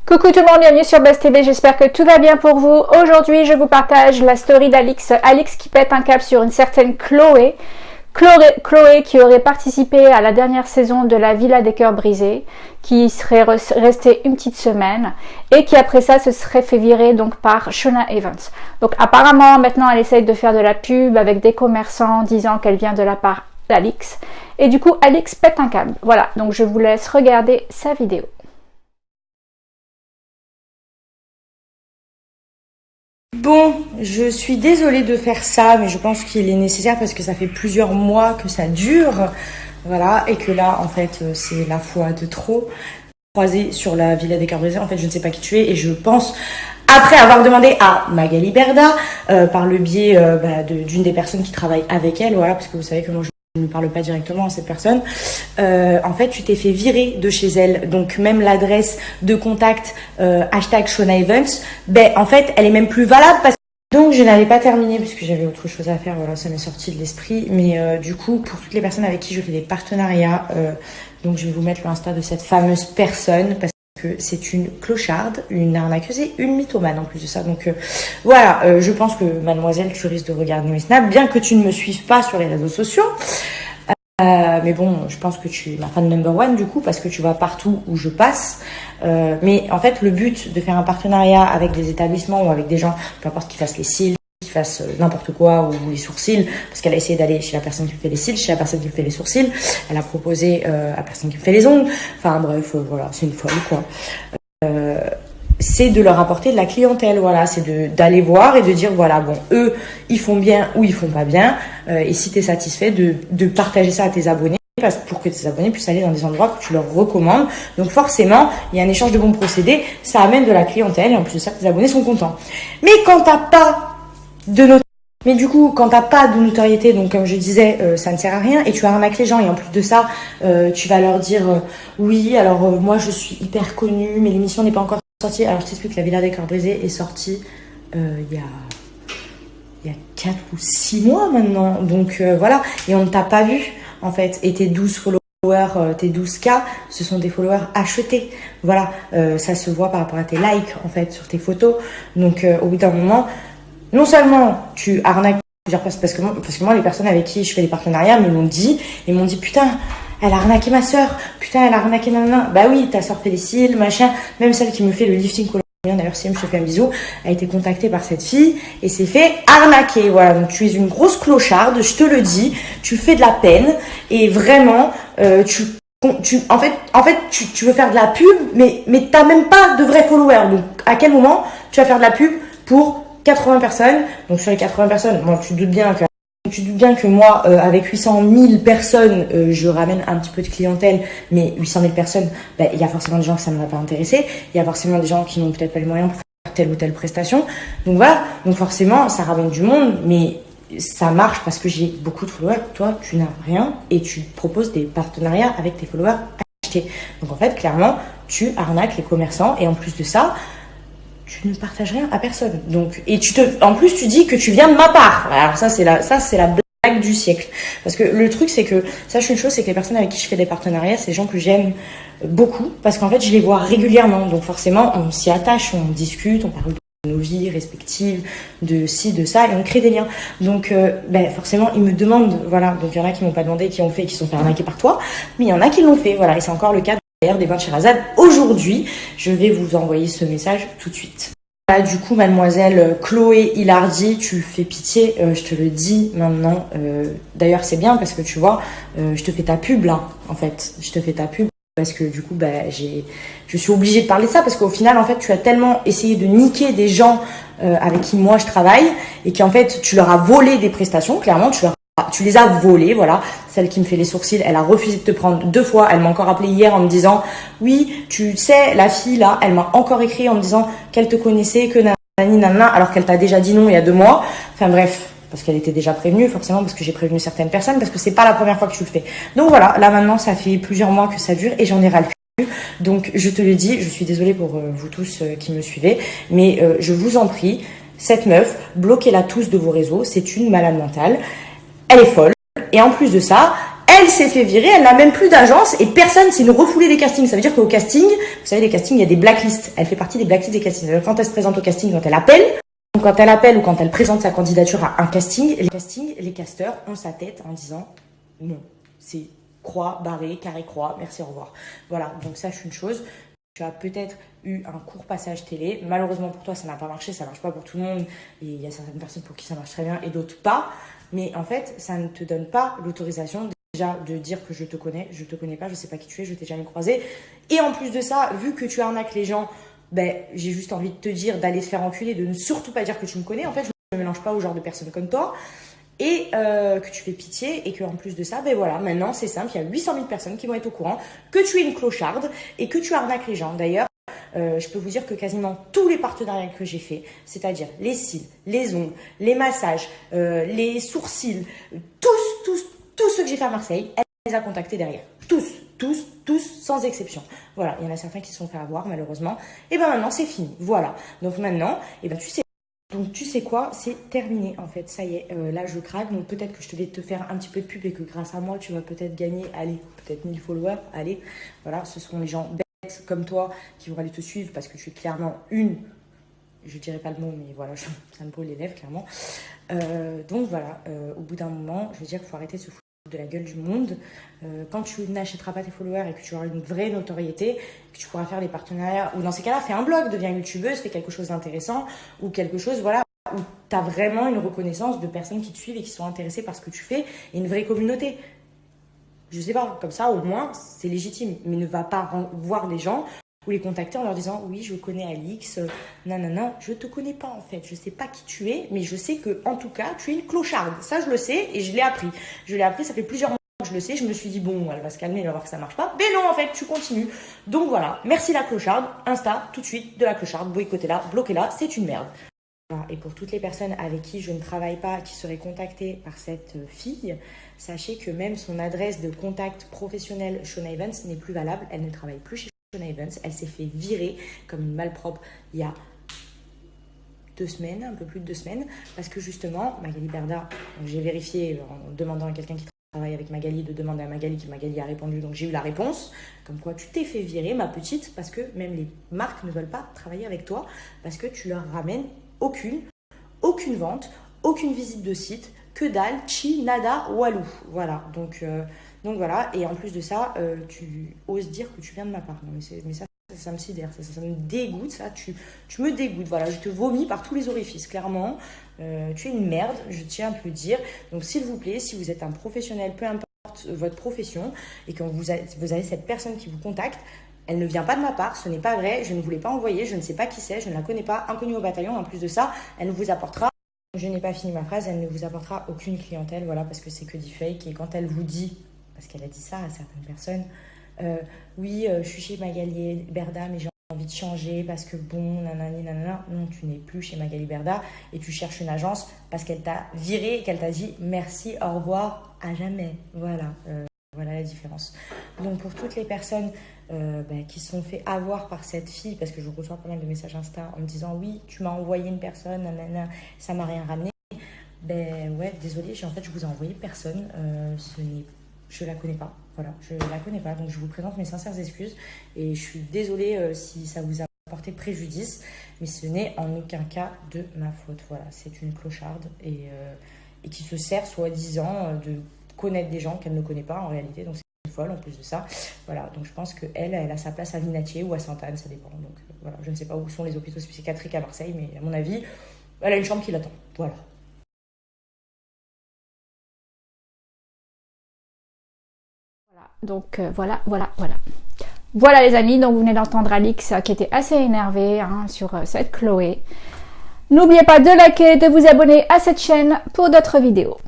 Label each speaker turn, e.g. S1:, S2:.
S1: Coucou tout le monde, bienvenue sur Buzz TV, j'espère que tout va bien pour vous. Aujourd'hui, je vous partage la story d'Alix. Alix qui pète un câble sur une certaine Chloé. Chloé qui aurait participé à la dernière saison de la Villa des Cœurs Brisés, qui serait restée une petite semaine et qui après ça se serait fait virer donc par Shona Evans. Donc apparemment maintenant elle essaye de faire de la pub avec des commerçants disant qu'elle vient de la part d'Alix. Et du coup Alix pète un câble. Voilà, donc je vous laisse regarder sa vidéo.
S2: Bon, je suis désolée de faire ça, mais je pense qu'il est nécessaire parce que ça fait plusieurs mois que ça dure. Voilà, et que là, en fait, c'est la fois de trop. Croisé sur la Villa des Cœurs Brisés, en fait, je ne sais pas qui tu es, et je pense, après avoir demandé à Magali Berda, par le biais d'une des personnes qui travaillent avec elle, voilà, parce que vous savez que moi, je ne parle pas directement à cette personne, en fait tu t'es fait virer de chez elle, donc même l'adresse de contact hashtag Shona Evans, ben en fait elle est même plus valable parce que donc je n'avais pas terminé parce que j'avais autre chose à faire, voilà, ça m'est sorti de l'esprit, mais du coup pour toutes les personnes avec qui je fais des partenariats, donc je vais vous mettre l'insta de cette fameuse personne parce que c'est une clocharde, une arnaqueuse et une mythomane en plus de ça. Donc voilà, je pense que mademoiselle, tu risques de regarder mes snaps, bien que tu ne me suives pas sur les réseaux sociaux. Mais bon, je pense que tu es ma fan number one du coup, parce que tu vas partout où je passe. Mais en fait, le but de faire un partenariat avec des établissements ou avec des gens, peu importe qu'ils fassent les cils, qui fasse n'importe quoi ou les sourcils, parce qu'elle a essayé d'aller chez la personne qui me fait les cils, chez la personne qui me fait les sourcils, elle a proposé à la personne qui me fait les ongles, enfin bref, voilà, c'est une folle quoi. C'est de leur apporter de la clientèle, voilà, c'est d'aller voir et de dire voilà, bon, eux ils font bien ou ils font pas bien, et si tu es satisfait de partager ça à tes abonnés pour que tes abonnés puissent aller dans des endroits que tu leur recommandes. Donc forcément, il y a un échange de bons procédés, ça amène de la clientèle et en plus de ça, tes abonnés sont contents. Mais quand t'as pas de notoriété, mais du coup, quand t'as pas de notoriété, donc comme je disais, ça ne sert à rien et tu arnaques les gens et en plus de ça, tu vas leur dire oui, alors moi je suis hyper connue, mais l'émission n'est pas encore sortie. Alors je t'explique, la Villa des Cœurs Brisés est sortie il y a 4 ou 6 mois maintenant, donc voilà, et on ne t'a pas vu en fait, et tes 12 followers, tes 12K, ce sont des followers achetés. Voilà, ça se voit par rapport à tes likes en fait sur tes photos. Donc au bout d'un moment, non seulement tu arnaques plusieurs personnes, parce que moi les personnes avec qui je fais des partenariats me l'ont dit, et m'ont dit putain, elle a arnaqué ma soeur, putain elle a arnaqué nanana. Bah oui, ta soeur fait les cils, machin, même celle qui me fait le lifting colorien, d'ailleurs Sim, je te fais un bisou, a été contactée par cette fille et s'est fait arnaquer. Voilà, donc tu es une grosse clocharde, je te le dis, tu fais de la peine et vraiment en fait tu veux faire de la pub, mais t'as même pas de vrais followers. Donc à quel moment tu vas faire de la pub pour 80 personnes? Donc sur les 80 personnes, bon, tu te doutes bien que moi, avec 800 000 personnes, je ramène un petit peu de clientèle, mais 800 000 personnes, ben, il y a forcément des gens que ça ne va pas intéresser, il y a forcément des gens qui n'ont peut-être pas les moyens pour faire telle ou telle prestation. Donc voilà, donc forcément, ça ramène du monde, mais ça marche parce que j'ai beaucoup de followers. Toi, tu n'as rien et tu proposes des partenariats avec tes followers achetés. Donc en fait, clairement, tu arnaques les commerçants et en plus de ça, tu ne partages rien à personne. Donc, et en plus, tu dis que tu viens de ma part. Alors ça, c'est la blague du siècle. Parce que le truc, c'est que, sache une chose, c'est que les personnes avec qui je fais des partenariats, c'est des gens que j'aime beaucoup. Parce qu'en fait, je les vois régulièrement. Donc forcément, on s'y attache, on discute, on parle de nos vies respectives, de ci, de ça, et on crée des liens. Donc, forcément, ils me demandent, voilà. Donc, il y en a qui m'ont pas demandé, qui ont fait, qui sont fait arnaquer par toi. Mais il y en a qui l'ont fait, voilà. Et c'est encore le cas des vins de Sherazade. Aujourd'hui, je vais vous envoyer ce message tout de suite. Là, du coup, mademoiselle Chloé Hilardi, tu fais pitié, je te le dis maintenant. D'ailleurs, c'est bien parce que tu vois, je te fais ta pub là, en fait. Je te fais ta pub parce que du coup, je suis obligée de parler de ça parce qu'au final, en fait, tu as tellement essayé de niquer des gens avec qui moi je travaille et qu'en fait, tu leur as volé des prestations. Clairement, tu les as volés, voilà. Celle qui me fait les sourcils, elle a refusé de te prendre 2 fois. Elle m'a encore appelé hier en me disant, oui, tu sais, la fille là, elle m'a encore écrit en me disant qu'elle te connaissait, que nanani nanana, alors qu'elle t'a déjà dit non il y a 2 mois. Enfin bref, parce qu'elle était déjà prévenue, forcément, parce que j'ai prévenu certaines personnes, parce que c'est pas la première fois que tu le fais. Donc voilà, là maintenant, ça fait plusieurs mois que ça dure et j'en ai ras le cul. Donc je te le dis, je suis désolée pour vous tous qui me suivez, mais je vous en prie, cette meuf, bloquez-la tous de vos réseaux, c'est une malade mentale. Elle est folle. Et en plus de ça, Elle s'est fait virer, elle n'a même plus d'agence et personne, c'est une refoulée des castings. Ça veut dire qu'au casting, vous savez, les castings, il y a des blacklists. Elle fait partie des blacklists des castings. Quand elle se présente au casting, quand elle appelle ou quand elle présente sa candidature à un casting, les casteurs ont sa tête en disant non, c'est croix, barré, carré, croix, merci, au revoir. Voilà, donc sache une chose. Tu as peut-être eu un court passage télé. Malheureusement pour toi, ça n'a pas marché, ça marche pas pour tout le monde. Et il y a certaines personnes pour qui ça marche très bien et d'autres pas. Mais en fait, ça ne te donne pas l'autorisation déjà de dire que je te connais pas, je sais pas qui tu es, je t'ai jamais croisé. Et en plus de ça, vu que tu arnaques les gens, ben, j'ai juste envie de te dire d'aller te faire enculer, de ne surtout pas dire que tu me connais. En fait, je ne me mélange pas au genre de personnes comme toi. Et que tu fais pitié et qu'en plus de ça, ben voilà, maintenant c'est simple, il y a 800 000 personnes qui vont être au courant que tu es une clocharde et que tu arnaques les gens. D'ailleurs, je peux vous dire que quasiment tous les partenariats que j'ai fait, c'est-à-dire les cils, les ongles, les massages, les sourcils, tous ceux que j'ai fait à Marseille, elle les a contactés derrière. Tous, sans exception. Voilà, il y en a certains qui se sont fait avoir malheureusement. Et ben maintenant c'est fini, voilà. Donc maintenant, et ben tu sais quoi, c'est terminé en fait, ça y est, là je craque, donc peut-être que je vais te faire un petit peu de pub et que grâce à moi tu vas peut-être gagner, allez, peut-être 1000 followers, allez, voilà, ce seront les gens bêtes comme toi qui vont aller te suivre parce que tu es clairement je dirais pas le mot, mais voilà, ça me brûle les lèvres clairement. Donc voilà, au bout d'un moment, je veux dire qu'il faut arrêter de se foutre de la gueule du monde. Quand tu n'achèteras pas tes followers et que tu auras une vraie notoriété, que tu pourras faire des partenariats, ou dans ces cas-là, fais un blog, deviens youtubeuse, fais quelque chose d'intéressant, ou quelque chose, voilà, où tu as vraiment une reconnaissance de personnes qui te suivent et qui sont intéressées par ce que tu fais, et une vraie communauté. Je sais pas, comme ça, au moins, c'est légitime. Mais ne va pas voir les gens ou les contacter en leur disant « Oui, je connais Alix, nanana. » Je te connais pas, en fait. Je sais pas qui tu es, mais je sais que, en tout cas, tu es une clocharde. Ça, je le sais et je l'ai appris. Ça fait plusieurs mois que je le sais. Je me suis dit « Bon, elle va se calmer, elle va voir que ça marche pas. » Mais non, en fait, tu continues. Donc voilà, merci la clocharde. Insta, tout de suite, de la clocharde. Boycottez-la, bloquez-la, c'est une merde. Et pour toutes les personnes avec qui je ne travaille pas, qui seraient contactées par cette fille, sachez que même son adresse de contact professionnel Shona Evans n'est plus valable. Elle ne travaille plus chez Shona Evans. Elle s'est fait virer comme une malpropre il y a 2 semaines, un peu plus de 2 semaines, parce que justement, Magali Berda, j'ai vérifié en demandant à quelqu'un qui travaille avec Magali de demander à Magali, qui Magali a répondu, donc j'ai eu la réponse, comme quoi tu t'es fait virer, ma petite, parce que même les marques ne veulent pas travailler avec toi, parce que tu leur ramènes aucune vente, aucune visite de site, que dalle, chi, nada, walou. Voilà, donc voilà. Et en plus de ça, tu oses dire que tu viens de ma part. Non, mais ça me sidère, ça me dégoûte, ça. Tu me dégoûtes, voilà. Je te vomis par tous les orifices, clairement. Tu es une merde, je tiens à te le dire. Donc s'il vous plaît, si vous êtes un professionnel, peu importe votre profession, et que vous avez cette personne qui vous contacte, elle ne vient pas de ma part, ce n'est pas vrai, je ne vous l'ai pas envoyée, je ne sais pas qui c'est, je ne la connais pas, inconnue au bataillon. En plus de ça, elle ne vous apportera, je n'ai pas fini ma phrase, elle ne vous apportera aucune clientèle, voilà, parce que c'est que du fake. Et quand elle vous dit, parce qu'elle a dit ça à certaines personnes, oui, je suis chez Magali Berda, mais j'ai envie de changer parce que bon, nanani, nanana. Non, tu n'es plus chez Magali Berda et tu cherches une agence parce qu'elle t'a viré et qu'elle t'a dit merci, au revoir, à jamais. Voilà. Voilà la différence. Donc pour toutes les personnes qui se sont fait avoir par cette fille, parce que je reçois pas mal de messages Insta en me disant oui, tu m'as envoyé une personne, nanana, ça m'a rien ramené. Ben ouais, désolée, je vous ai envoyé personne. Je la connais pas. Voilà, je la connais pas. Donc je vous présente mes sincères excuses et je suis désolée si ça vous a porté préjudice, mais ce n'est en aucun cas de ma faute. Voilà, c'est une clocharde et qui se sert soi-disant de connaître des gens qu'elle ne connaît pas en réalité, donc c'est une folle en plus de ça. Voilà, donc je pense qu'elle a sa place à Vinatier ou à Sainte-Anne, ça dépend. Donc voilà, je ne sais pas où sont les hôpitaux psychiatriques à Marseille, mais à mon avis, elle a une chambre qui l'attend. Voilà.
S1: Donc voilà. Voilà les amis, donc vous venez d'entendre Alix qui était assez énervée sur cette Chloé. N'oubliez pas de liker, de vous abonner à cette chaîne pour d'autres vidéos.